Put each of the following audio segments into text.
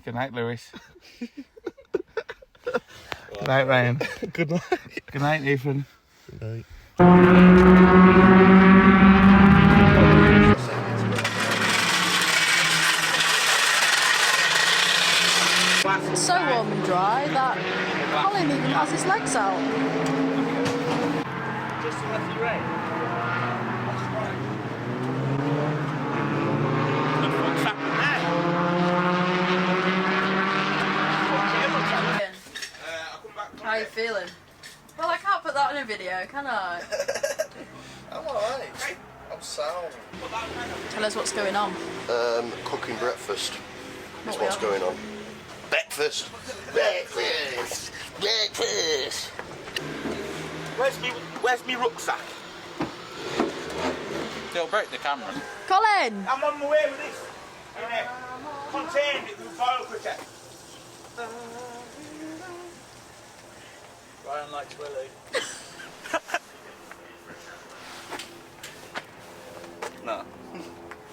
Good night, Lewis. Good night, Ryan. Good night. Good night, Nathan. Good night. It's so warm and dry that Colin even has his legs out. Just to let you rain. What's happening there? How are you feeling? Well, I can't put that in a video, can I? I'm alright. I'm sound. Tell us what's going on. Cooking breakfast is What we what's have? going on. Breakfast. Breakfast. Breakfast. Where's me rucksack? They'll break the camera. Colin! I'm on my way with this. Contained it with foil quicker. Ryan likes Willie. No.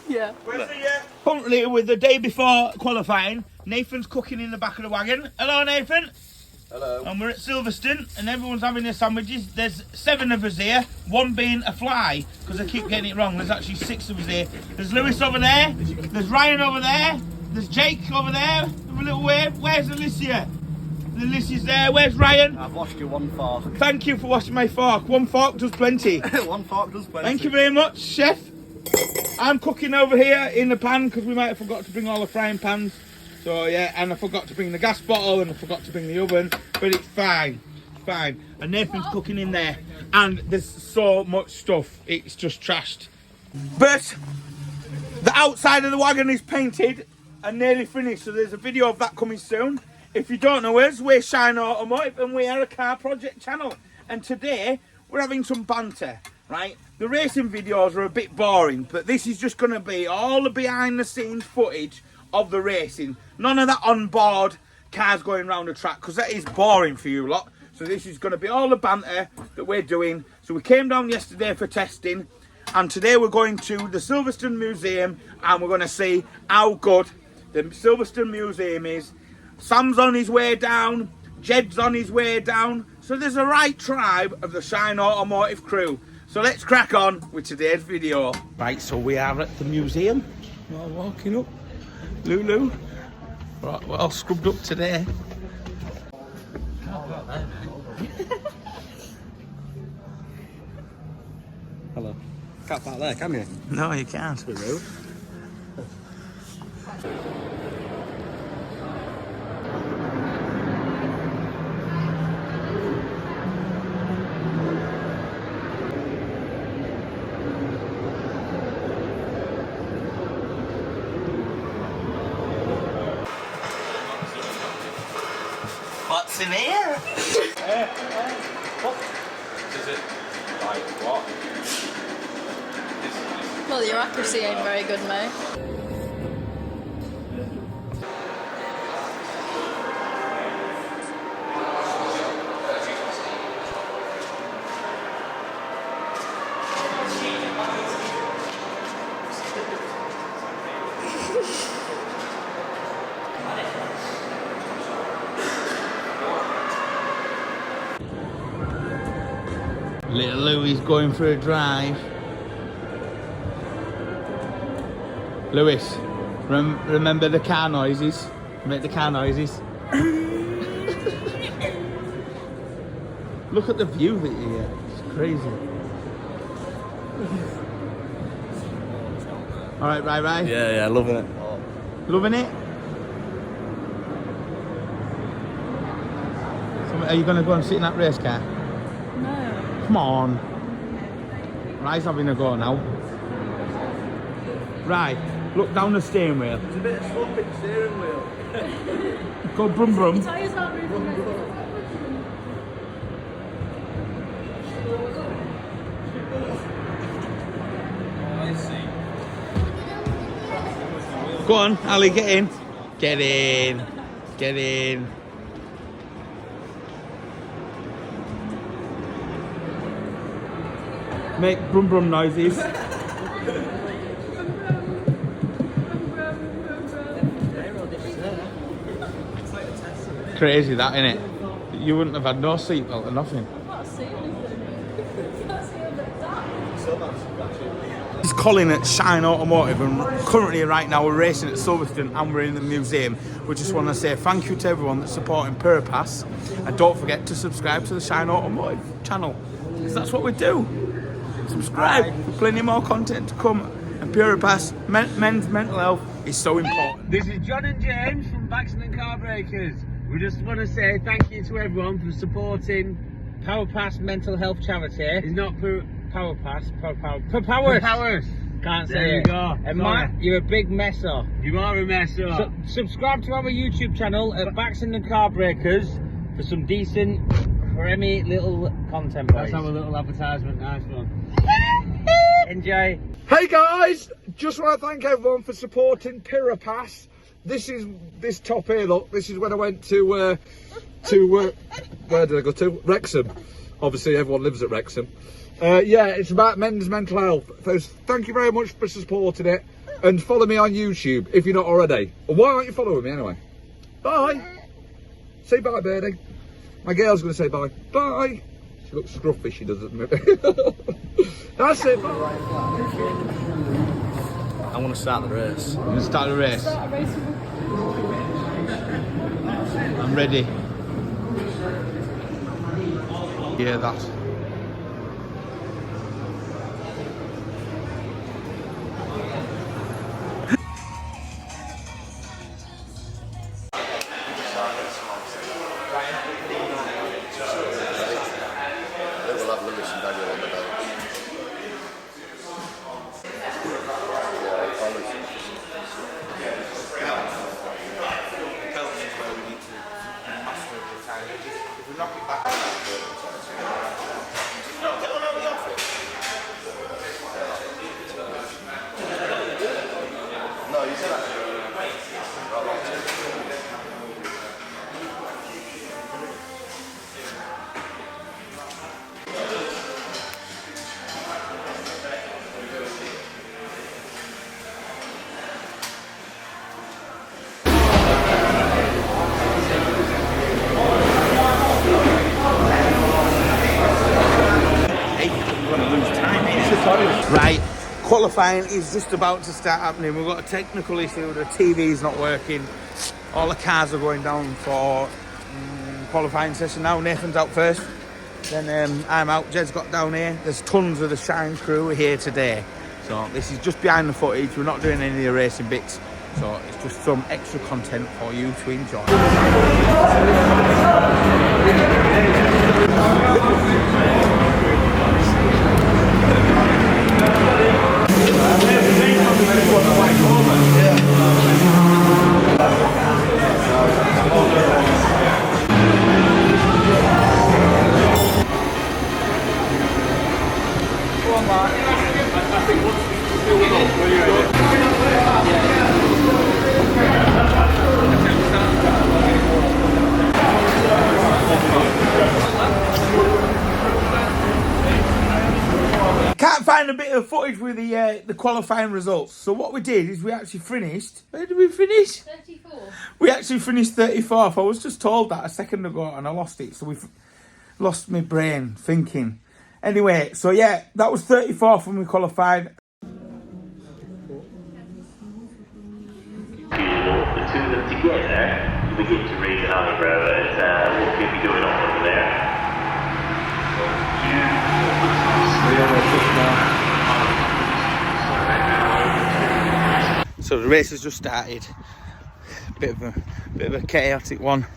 Yeah. Where's the currently with the day before qualifying, Nathan's cooking in the back of the wagon. Hello, Nathan. Hello. And we're at Silverstone and everyone's having their sandwiches. There's 7 of us here, one being a fly, because I keep getting it wrong. There's actually 6 of us here. There's Lewis over there, there's Ryan over there, there's Jake over there, with a little wave. Where's Alicia? Alicia's there. Where's Ryan? I've washed you one fork. Thank you for washing my fork. 1 fork does plenty. One fork does plenty. Thank you very much, chef. I'm cooking over here in the pan because we might have forgot to bring all the frying pans. So yeah, and I forgot to bring the gas bottle and I forgot to bring the oven, but it's fine. It's fine. And Nathan's cooking in there. And there's so much stuff, it's just trashed. But the outside of the wagon is painted and nearly finished, so there's a video of that coming soon. If you don't know us, we're Shineautomotive and we are a car project channel. And today, we're having some banter, right? The racing videos are a bit boring, but this is just going to be all the behind the scenes footage of the racing. None of that on board cars going around the track, because that is boring for you lot. So this is going to be all the banter that we're doing. So we came down yesterday for testing, and today we're going to the Silverstone Museum, and we're going to see how good the Silverstone Museum is. Sam's on his way down, Jed's on his way down, so there's a right tribe of the Shineautomotive crew. So let's crack on with today's video. Right, so we are at the museum. We're walking up. Lulu, we're all scrubbed up today. Hello. Can't park there, can you? No, you can't. Bit rude. What's in here? Is it like what? Well, your accuracy ain't very good, mate. Little Louis going for a drive. Lewis, remember the car noises? Make the car noises. Look at the view that you get. It's crazy. Alright, right. Yeah, loving it. Loving it? So are you going to go and sit in that race car? No. Come on. Rye's having a go now. Right, look down the steering wheel. There's a bit of slope in the steering wheel. Go brum brum. Tyres aren't moving. I see. Go on, Ali, get in. Get in. Get in. Make brum brum noises. Crazy that, innit? You wouldn't have had no seatbelt or nothing. It's Colin at Shineautomotive, and currently right now we're racing at Silverstone and we're in the museum. We just want to say thank you to everyone that's supporting Purapass, and don't forget to subscribe to the Shineautomotive channel, because that's what we do. Subscribe for plenty more content to come, and Purapass, men's mental health is so important. This is John and James from Baxton and Car Breakers. We just want to say thank you to everyone for supporting Purapass Mental Health Charity. It's not Purapass, Purapass. Can't say There you it. go. And Matt, you're a big messer. You are a messer. Subscribe to our YouTube channel at Baxton and Car Breakers for some decent, Remy little content, boys. That's our little advertisement. Nice one. Enjoy. Hey guys, just want to thank everyone for supporting Purapass. This is this top here, look. This is when I went to where did I go to? Wrexham. Obviously, everyone lives at Wrexham. Yeah, it's about men's mental health. So thank you very much for supporting it, and follow me on YouTube if you're not already. Why aren't you following me anyway? Bye. Say bye, birdie. My girl's going to say bye. Bye. She looks scruffy. She does, doesn't it? That's it. Bye. I want to start the race. I'm going to start the race. I'm ready. Yeah, that. We'll have Lewis and Daniel on the day. No, you said that. Right, qualifying is just about to start happening. We've got a technical issue, the TV's not working. All the cars are going down for qualifying session now. Nathan's out first, then I'm out, Jed's got down here. There's tons of the Shine crew here today. So this is just behind the footage, we're not doing any of the racing bits. So it's just some extra content for you to enjoy. Can't find a bit of footage with the qualifying results. So what we did is we actually finished. Where did we finish? 34. We actually finished 34th. I was just told that a second ago and I lost it. So we've lost my brain thinking. Anyway, so yeah, that was 34th when we qualified. The two of them together, you begin to read an eyebrow at what could be going on over there. So the race has just started. Bit of a chaotic one.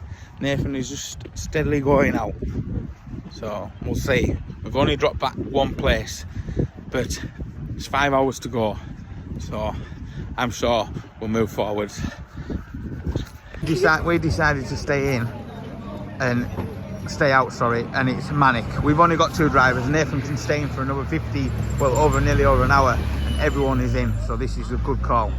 Nathan is just steadily going out. So we'll see. We've only dropped back one place, but it's 5 hours to go. So I'm sure we'll move forwards. We decided to stay in and stay out, and it's manic. We've only got 2 drivers. Nathan can stay in for another 50, well, nearly over an hour, and everyone is in. So this is a good call.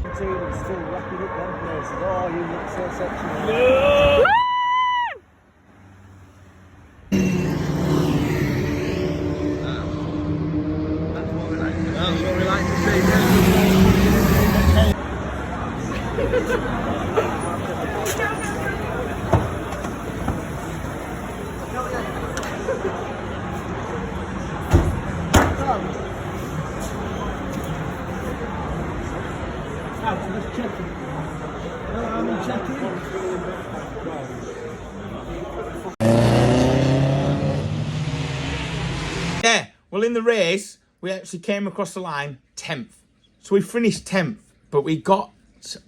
Well, in the race, we actually came across the line 10th. So we finished 10th, but we got,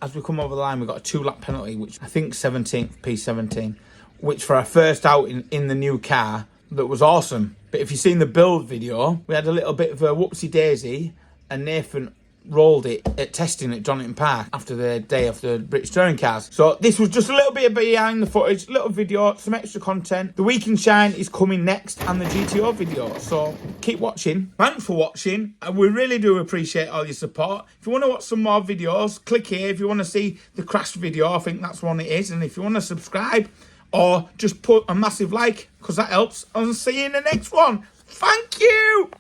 as we come over the line, we got a 2-lap penalty, which I think 17th, P17, which for our first outing in the new car, that was awesome. But if you've seen the build video, we had a little bit of a whoopsie-daisy, and Nathan rolled it at testing at Jonathan Park after the day of the British Touring Cars. So this was just a little bit of behind the footage, little video, some extra content. The Week in Shine is coming next, and the GTO video. So keep watching. Thanks for watching. We really do appreciate all your support. If you want to watch some more videos, click here. If you want to see the crash video, I think that's one it is. And if you want to subscribe or just put a massive like, because that helps. I'll see you in the next one. Thank you.